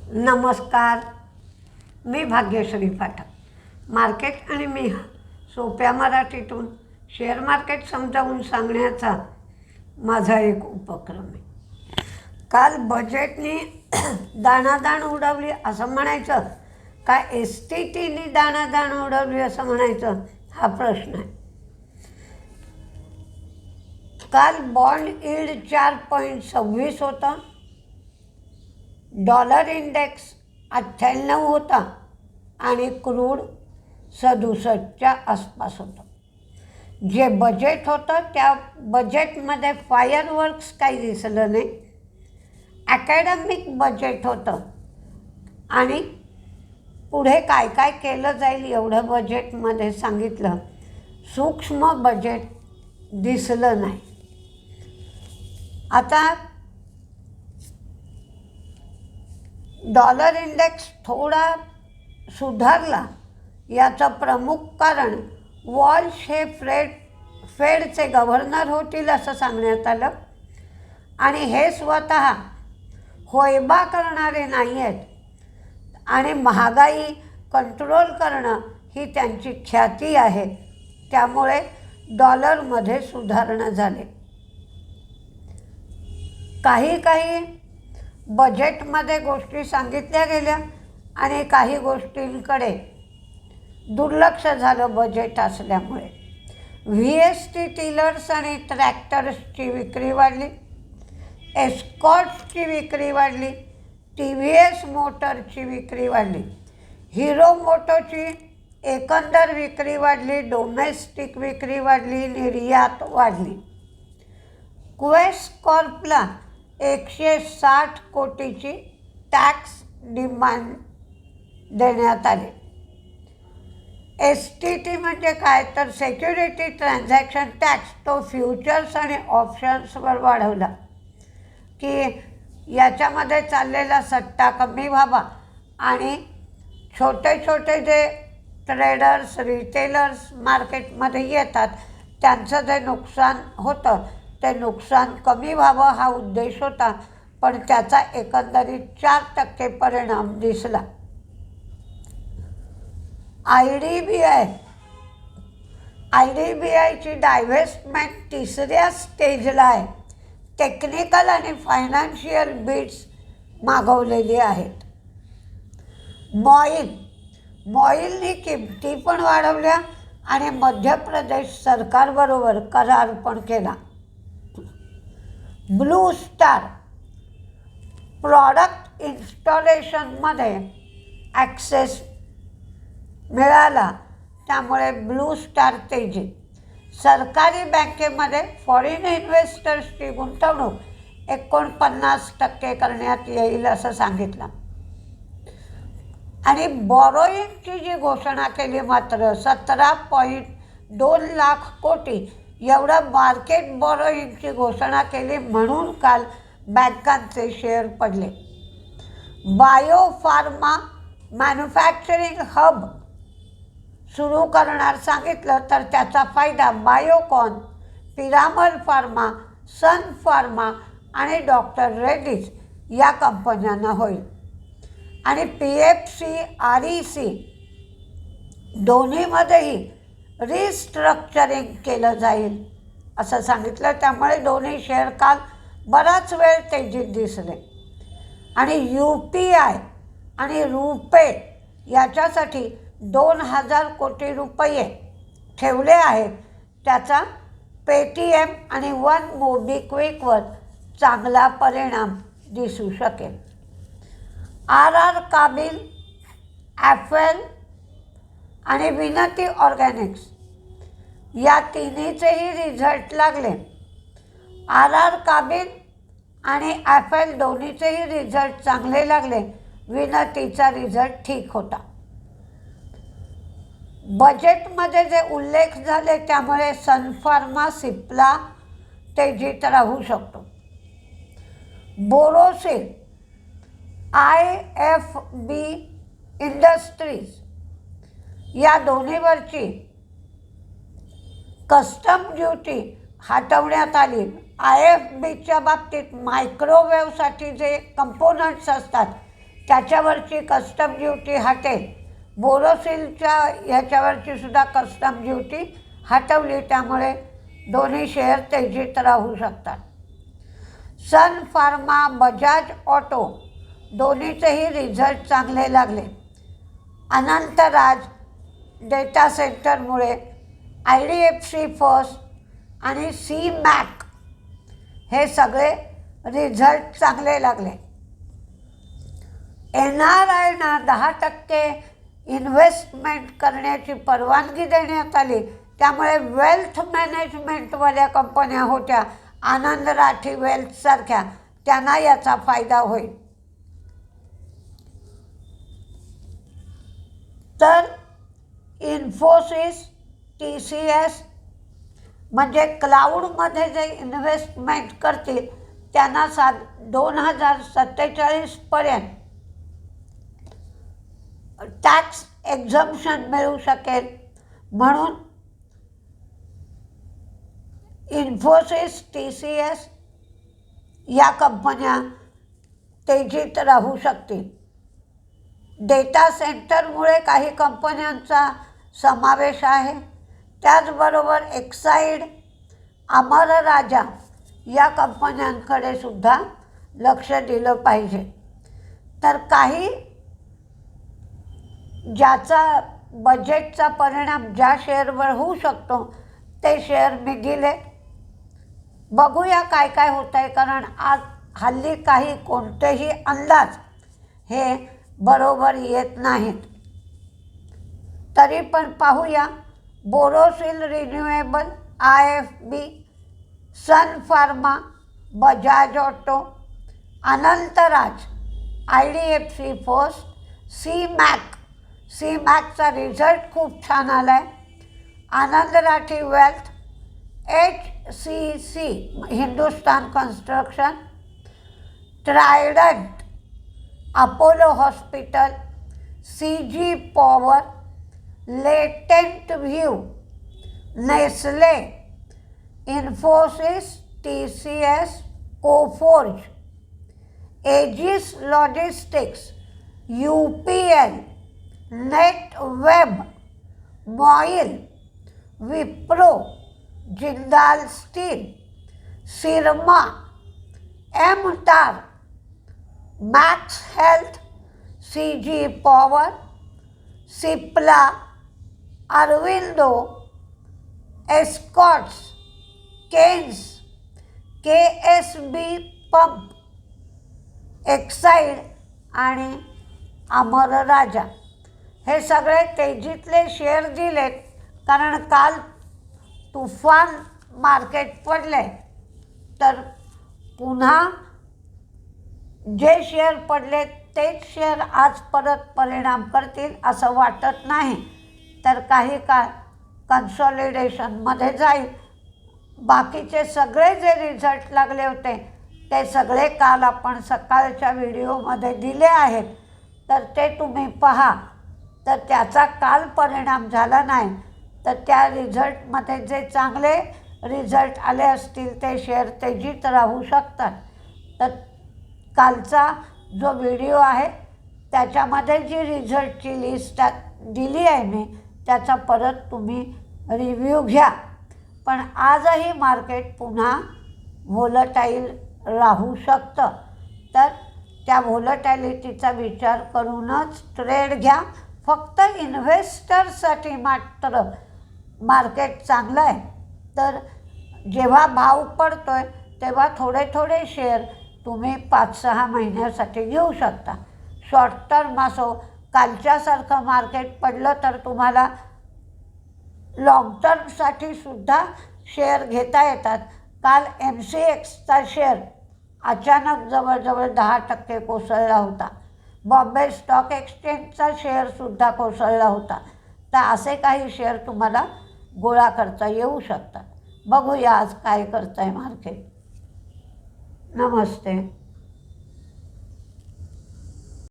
नमस्कार, मी भाग्यश्री पाठक. मार्केट आणि मी सोप्या मराठीतून शेअर मार्केट समजावून सांगण्याचा माझा एक उपक्रम आहे. काल बजेटने दाणादाण उडवली असं म्हणायचं का STTने दाणादाण उडवली असं म्हणायचं, हा प्रश्न आहे. काल बॉन्ड यील्ड 4.26 होता, डॉलर इंडेक्स 98 होता आणि क्रूड 67च्या आसपास होतं. जे बजेट होतं त्या बजेटमध्ये फायरवर्क्स काही दिसलं नाही. ॲकॅडमिक बजेट होतं आणि पुढे काय काय केलं जाईल एवढं बजेटमध्ये सांगितलं. सूक्ष्म बजेट दिसलं नाही. आता डॉलर इंडेक्स थोडा सुधारला याचं प्रमुख कारण वॉल्श हे फेडचे गव्हर्नर होतील असं सांगण्यात आलं आणि हे स्वतः होयबा करणारे नाही आहेत आणि महागाई कंट्रोल करणं ही त्यांची ख्याती आहे. त्यामुळे डॉलरमध्ये सुधारणा झाली. काही बजेटमध्ये गोष्टी सांगितल्या गेल्या आणि काही गोष्टींकडे दुर्लक्ष झालं बजेट असल्यामुळे. VST टिलर्स आणि ट्रॅक्टर्सची विक्री वाढली, एस्कॉर्ट्सची विक्री वाढली, TVS मोटरची विक्री वाढली, हिरो मोटोची एकंदर विक्री वाढली, डोमेस्टिक विक्री वाढली, निर्यात वाढली. क्वेस्ट कॉर्पला 160 कोटीची टॅक्स डिमांड देण्यात आली. STT म्हणजे काय तर सिक्युरिटी ट्रान्झॅक्शन टॅक्स, तो फ्युचर्स आणि ऑप्शन्सवर वाढवला की याच्यामध्ये चाललेला सट्टा कमी व्हावा आणि छोटे जे ट्रेडर्स रिटेलर्स मार्केटमध्ये येतात त्यांचं जे नुकसान होतं ते नुकसान कमी व्हावं हा उद्देश होता. पण त्याचा एकंदरीत 4% परिणाम दिसला. IDBIची डायव्हेस्टमेंट तिसऱ्या स्टेजला आहे. टेक्निकल आणि फायनान्शियल बिड्स मागवलेली आहेत. मॉईलनी किमती पण वाढवल्या आणि मध्य प्रदेश सरकारबरोबर करार पण केला. ब्लू स्टार प्रॉडक्ट इन्स्टॉलेशनमध्ये ॲक्सेस मिळाला, त्यामुळे ब्लू स्टार तेजी. सरकारी बँकेमध्ये फॉरेन इन्व्हेस्टर्सची गुंतवणूक 49% करण्यात येईल असं सांगितलं. आणि बॉरोईंगची जी घोषणा केली मात्र 17.2 लाख कोटी एवढं मार्केट बॉरोईंगची घोषणा केली म्हणून काल बँकांचे शेअर पडले. बायोफार्मा मॅन्युफॅक्चरिंग हब सुरू करणार सांगितलं तर त्याचा फायदा बायोकॉन, पिरामल फार्मा, सन फार्मा आणि डॉक्टर रेड्डीज या कंपन्यांना होईल. आणि PFC, REC दोन्हीमध्येही रिस्ट्रक्चरिंग केलं जाईल असं सांगितलं. त्यामुळे दोन्ही शेअर काल बराच वेळ तेजीत दिसले. आणि UPI आणि रुपे याच्यासाठी 2000 कोटी रुपये ठेवले आहेत. त्याचा पेटीएम आणि वन मोबिक्विकवर चांगला परिणाम दिसू शकेल. RR काबिल, ॲफेल आणि विनती ऑर्गॅनिक्स या तिन्हीचेही रिझल्ट लागले. RR काबिल आणि ॲफेल दोन्हीचेही रिझल्ट चांगले लागले. विनतीचा रिझल्ट ठीक होता. बजेटमध्ये जे उल्लेख झाले त्यामुळे सन फार्मा, सिप्ला तेजीत राहू शकतो. बोरोसिल, IFB इंडस्ट्रीज या दोन्हीवरची कस्टम ड्युटी हटवण्यात आली. IFBच्या बाबतीत मायक्रोवेव्हसाठी जे कंपोनंट्स असतात त्याच्यावरची कस्टम ड्युटी हटेल. बोरोसिलच्या ह्याच्यावरची सुद्धा कस्टम ड्युटी हटवली, त्यामुळे दोन्ही शेअर तेजीत राहू शकतात. सन फार्मा, बजाज ऑटो दोन्हीचेही रिझल्ट चांगले लागले. अनंतराज डेटा सेंटरमुळे IDFC फर्स्ट आणि सी मॅक हे सगळे रिझल्ट चांगले लागले. NRIना 10% इन्व्हेस्टमेंट करण्याची परवानगी देण्यात आली. त्यामुळे वेल्थ मॅनेजमेंटवाल्या कंपन्या होत्या, आनंद राठी वेल्थसारख्या, त्यांना याचा फायदा होईल. तर इन्फोसिस, TCS म्हणजे क्लाउडमध्ये जे इन्व्हेस्टमेंट करतील त्यांना 2047पर्यंत टॅक्स एक्झम्पशन मिळू शकेल. म्हणून इन्फोसिस, TCS या कंपन्या तेजीत राहू शकतील. डेटा सेंटरमुळे काही कंपन्यांचा समावेश आहे. त्याचबरोबर एक्साईड, अमर राजा या कंपन्यांकडे सुद्धा लक्ष दिलं पाहिजे. तर काही ज्याचा बजेटचा परिणाम ज्या शेअरवर होऊ शकतो ते शेअर मी दिले. बघूया काय काय होतं आहे, कारण आज हल्ली काही कोणतेही अंदाज हे बरोबर येत नाहीत. तरी पण पाहूया. Borosil renewable, IFB, Sun pharma, Bajaj auto, Anantraj, IDFC First, सी मॅकचा रिझल्ट खूप छान आला आहे. Anand Rathi wealth, HCC Hindustan construction, Trident, Apollo hospital, CG power, Latent View, Nestle, Infosys, TCS, Coforge, Aegis logistics, UPL, Netweb, MOIL, Wipro, Jindal steel, Syrma, MTAR, Max health, CG power, Cipla, Aurobindo, Escorts, Kaynes, KSB pump, Exide आणि अमर राजा हे सगळे तेजीतले share दिलेत. कारण काल तुफान मार्केट पडले, तर पुन्हा जे शेअर पडले तेच शेअर आज परत परिणाम करतील असं वाटत नाही. तर काही काळ कन्सॉलिडेशनमध्ये जाईल. बाकीचे सगळे जे रिझल्ट लागले होते ते सगळे काल आपण सकाळच्या व्हिडिओमध्ये दिले आहेत, तर ते तुम्ही पहा. तर त्याचा काल परिणाम झाला नाही, तर त्या रिझल्टमध्ये जे चांगले रिझल्ट आले असतील ते शेअर तेजीत राहू शकतात. तर कालचा जो व्हिडिओ आहे त्याच्यामध्ये जी रिझल्टची लिस्ट दिली आहे मी, त्याचा परत तुम्ही रिव्ह्यू घ्या. पण आजही मार्केट पुन्हा व्होलटाईल राहू शकतं. तर त्या व्होलटॅलिटीचा विचार करूनच ट्रेड घ्या. फक्त इन्व्हेस्टरसाठी मात्र मार्केट चांगलं आहे. तर जेव्हा भाव पडतो आहे तेव्हा थोडे थोडे शेअर तुम्ही 5-6 महिन्यासाठी घेऊ शकता. शॉर्ट टर्म असो, कालच्यासारखं मार्केट पडलं तर तुम्हाला लाँग टर्मसाठी सुद्धा शेअर घेता येतात. काल MCXचा शेअर अचानक जवळजवळ 10% कोसळला होता. बॉम्बे स्टॉक एक्सचेंजचा शेअरसुद्धा कोसळला होता. तर असे काही शेअर तुम्हाला गोळा करता येऊ शकतात. बघूया आज काय करतं आहे मार्केट. नमस्ते.